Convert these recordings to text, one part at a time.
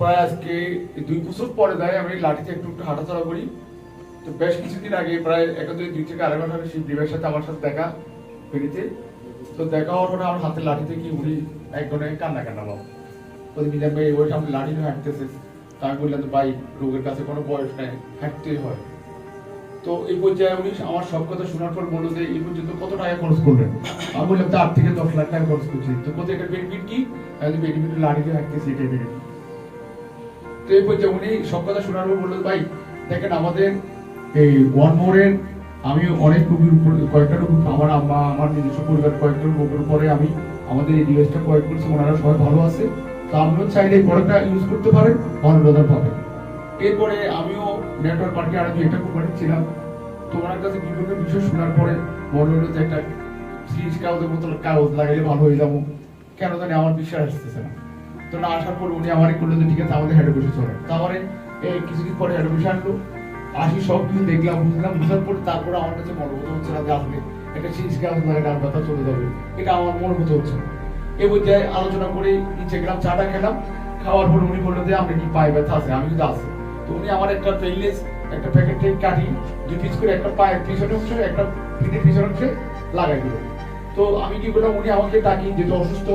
প্রায় আজকে 2 বছর পরে দেয় আমি লাঠিতে একটু একটু হাঁটাচলা করি। তো বেশ কিছুদিন আগে প্রায় 2 থেকে 2.5 মাস আগে শিবদেবের সাথে আমার সাথে দেখা ফেরিতে। তো দেখা হওয়ার পরে আমার হাতে লাঠিতে কি উনি একজনে কান্না বাবা মিজান ভাই এই বয়সে আপনি লাঠি নিয়ে হাঁটতেছে। তা আমি বললাম ভাই রোগের কাছে কোনো বয়স নেই, হাঁটতেই হয়। তো এই পর্যায়ে উনি আমার সব কথা শোনার পর বললো যে এই পর্যন্ত কত টাকা খরচ করলেন। আমি বললাম 8 থেকে 10 লাখ টাকা খরচ করছি। তো কোথায় এটা বেনিফিট কি? বেনিফিট লাঠি দিয়ে হাঁটতেছি, এটাই বেনিফিট। তো এই পর্যায়ে উনি সব কথা শোনার পর বললো ভাই দেখেন আমাদের এই ওয়ান মোড়ের আমি অনেক রোগীর উপর কয়েকটা রোগ আমার আম্মা আমার নিজস্ব পরিবার কয়েকটা রোগের উপরে আমি আমাদের এই ডিভাইসটা প্রয়োগ করছি, ওনারা সবাই ভালো আছে। তো আপনিও চাইলে এই প্রোডাক্টটা ইউজ করতে পারেন, ভালো রেজাল্ট পাবেন। এরপরে আমিও নেটওয়ার্ক মার্কেটিং আরো একটা কোম্পানি ছিলাম। তো ওনার কাছে বিভিন্ন বিষয় শোনার পরে মনে হলো যে একটা সিরিজ কাগজের মতো কাগজ লাগাইলে ভালো হয়ে যাবো, কেন জানি আমার বিশ্বাস আসতেছে না। তো না আসার পর উনি আমারই করলো যে ঠিক আছে আমাদের হেড অফিসে চলে। তো আমার এই কিছুদিন পরে হেড অফিসে আসলো, আসি সব কিছু দেখলাম বুঝলাম, বুঝার পরে তারপরে আমার কাছে মনোভূত হচ্ছে না যে আসলে একটা সিরিজ কাগজ লাগাই ডান ব্যথা চলে যাবে, এটা আমার মনোভূত হচ্ছে না। এই পর্যায়ে আলোচনা করে নিচে গেলাম, চাটা খেলাম। খাওয়ার পর উনি বললো যে আপনি কি পায়ে ব্যথা আছে? আমি কিন্তু আছে। তো উনি আমার একটা পেইনলেস একটা প্যাকেট থেকে কাটি 2 পিস করে একটা পায়ের পিছনের অংশে একটা পিঠের পিছনের অংশে লাগাই দিল। তো আমি কি করলাম, উনি আমাকে ডাকি যেহেতু অসুস্থ,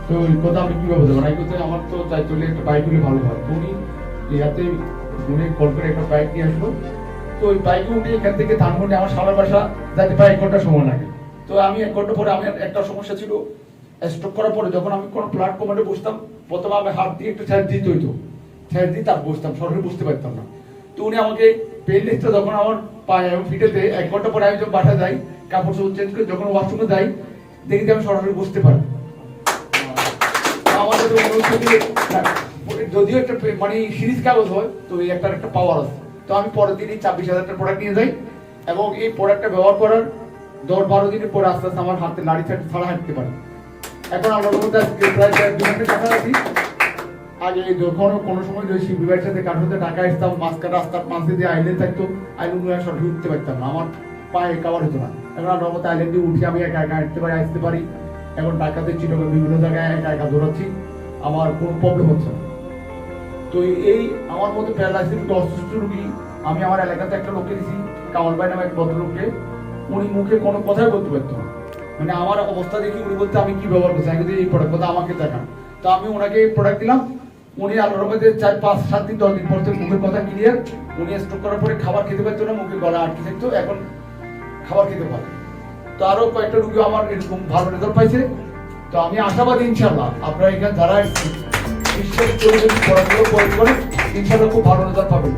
তো ওই কথা আমি কিভাবে দেবো না, আমার তো তাই চলে একটা বাইক হলে ভালো হয়। তো উনি ইয়াতে উনি কল করে একটা বাইক নিয়ে আসলো। তো ওই বাইকে উঠে এখান থেকে ধানমন্ডি আমার সালার বাসা যাতে প্রায় 1 ঘন্টা সময় লাগে। তো আমি 1 ঘন্টা পরে আমি একটা সমস্যা ছিল, স্ট্রোক করার পরে যখন আমি কোনো প্ল্যাটফর্মে বসতাম প্রথমে আমি হাত দিয়ে একটু ছেড়ে দিতে হইতো, ছেড়ে দিয়ে তার বসতাম, সরাসরি বুঝতে পারতাম না। তো উনি আমাকে পেন লিস্টটা যখন আমার পায়ে এবং ফিটেতে 1 ঘন্টা পরে আমি যখন বাসা যাই কাপড় চোপড় চেঞ্জ করে যখন ওয়াশরুমে যাই দেখি যে আমি সরাসরি বুঝতে পারি। আমার কাছে মনে হচ্ছে যে যদিও একটা মানে সিরিজ কাগজ হয় তো এই একটা পাওয়ার আছে। তো আমি পরের দিনই 26,000 টাকার প্রোডাক্ট নিয়ে যাই এবং এই প্রোডাক্টটা ব্যবহার করার 10-12 দিনের পরে আস্তে আস্তে আমার হাতে নাড়ি ছাড়া হাঁটতে পারে। এখন আমরা প্রায় 2 ঘন্টা টাকা আছি। আগে যখন কোনো সময় বিবাহের সাথে কাঠুতে টাকা আসতাম, মাঝখানে রাস্তার পাশে দিয়ে আইল্যান্ড থাকতো, আইল্যান্ড সঠিক উঠতে পারতাম না, আমার পায়ে কাবার হতো না। এখন আমরা মতো আইল্যান্ডে উঠে আমি একা একা হাঁটতে পারি, আসতে পারি। এখন টাকাতে চিটকে বিভিন্ন জায়গায় একা একা দৌড়াচ্ছি, আমার কোনো প্রবলেম হচ্ছে না। তো এই আমার মতো প্যারালাইসিস অসুস্থ রোগী আমি আমার এলাকাতে একটা লোককে দিয়েছি, কামাল ভাই নামে এক ভদ্রলোককে। উনি মুখে কোনো কথাই বলতে পারতো না, মানে আমার অবস্থা দেখি উনি বলতে আমি কি ব্যবহার করছি, আমি এই প্রোডাক্ট কথা আমাকে দেখান। তো আমি ওনাকে প্রোডাক্ট দিলাম। উনি আল্লাহর মধ্যে 4-5-7 দিন 10 দিন পর থেকে মুখের কথা ক্লিয়ার। উনি স্ট্রোক করার পরে খাবার খেতে পারতো না, মুখে গলা আটকে থাকতো, এখন খাবার খেতে পারে। তো আরো কয়েকটা রোগী আমার এরকম ভালো রেজাল্ট পাইছে। তো আমি আশাবাদী ইনশাআল্লাহ আপনারা এখানে যারা বিশ্বাস করে পড়াশোনা করে ইনশাআল্লাহ খুব ভালো রেজাল্ট পাবেন।